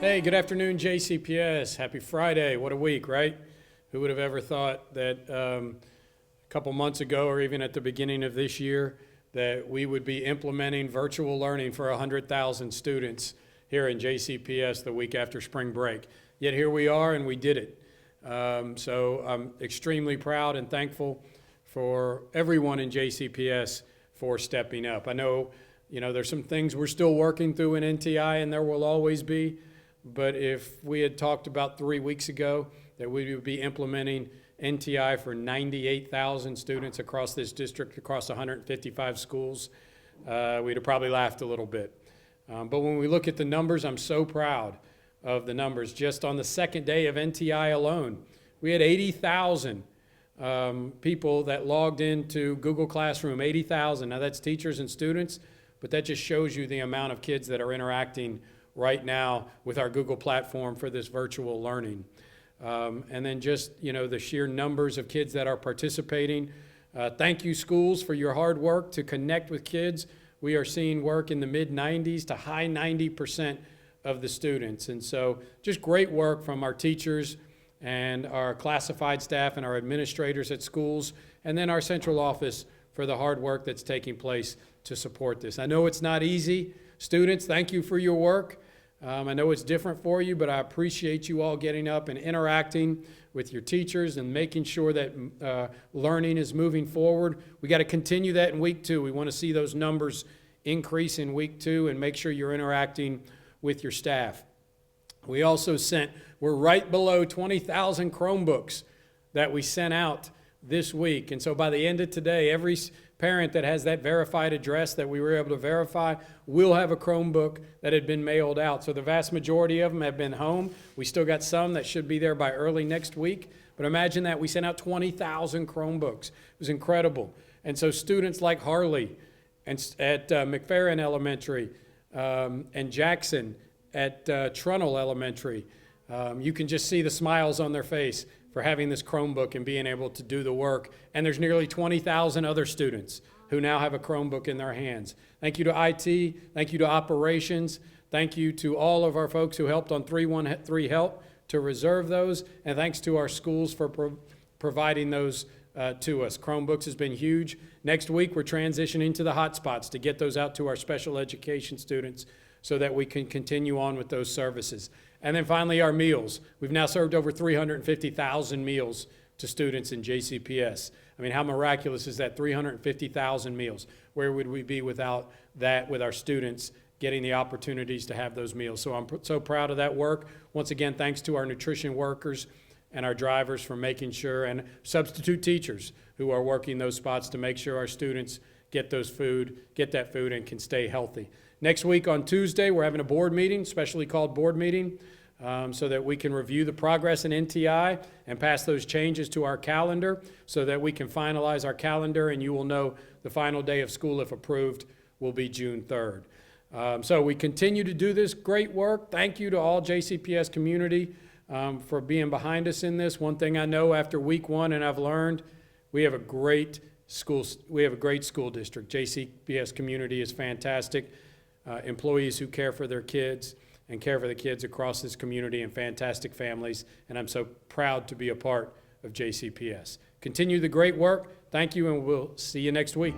Hey, good afternoon, JCPS. Happy Friday. What a week, right? Who would have ever thought that a couple months ago, or even at the beginning of this year, that we would be implementing virtual learning for 100,000 students here in JCPS the week after spring break. Yet here we are, and we did it. So I'm extremely proud and thankful for everyone in JCPS for stepping up. I know, there's some things we're still working through in NTI, and there will always be. But if we had talked about 3 weeks ago that we would be implementing NTI for 98,000 students across this district, across 155 schools, we'd have probably laughed a little bit. But when we look at the numbers, I'm so proud of the numbers. Just on the second day of NTI alone, we had 80,000 people that logged into Google Classroom, 80,000. Now that's teachers and students, but that just shows you the amount of kids that are interacting right now with our Google platform for this virtual learning. And then just, the sheer numbers of kids that are participating. Thank you, schools, for your hard work to connect with kids. We are seeing work in the mid-90s to high 90% of the students. And so just great work from our teachers and our classified staff and our administrators at schools, and then our central office for the hard work that's taking place to support this. I know it's not easy. Students, thank you for your work. I know it's different for you, but I appreciate you all getting up and interacting with your teachers and making sure that learning is moving forward. We got to continue that in week 2. We want to see those numbers increase in week 2 and make sure you're interacting with your staff. We also we're right below 20,000 Chromebooks that we sent out this week. And so by the end of today, every parent that has that verified address that we were able to verify will have a Chromebook that had been mailed out. So the vast majority of them have been home. We still got some that should be there by early next week. But imagine that we sent out 20,000 Chromebooks. It was incredible. And so students like Harley and at McFerrin Elementary and Jackson at Trunnell Elementary, you can just see the smiles on their face for having this Chromebook and being able to do the work. And there's nearly 20,000 other students who now have a Chromebook in their hands. Thank you to IT, thank you to operations, thank you to all of our folks who helped on 313 Help to reserve those, and thanks to our schools for providing those to us. Chromebooks has been huge. Next week we're transitioning to the hotspots to get those out to our special education students so that we can continue on with those services. And then finally, our meals. We've now served over 350,000 meals to students in JCPS. I mean, how miraculous is that? 350,000 meals. Where would we be without that, with our students getting the opportunities to have those meals? So I'm so proud of that work. Once again, thanks to our nutrition workers and our drivers for making sure, and substitute teachers who are working those spots to make sure our students get that food and can stay healthy. Next week on Tuesday, we're having a board meeting, specially called board meeting, so that we can review the progress in NTI and pass those changes to our calendar so that we can finalize our calendar, and you will know the final day of school, if approved, will be June 3rd. So we continue to do this great work. Thank you to all JCPS community for being behind us in this. One thing I know after week 1, and I've learned, we have a great school district. JCPS community is fantastic. Employees who care for their kids and care for the kids across this community, and fantastic families, and I'm so proud to be a part of JCPS. Continue the great work. Thank you, and we'll see you next week.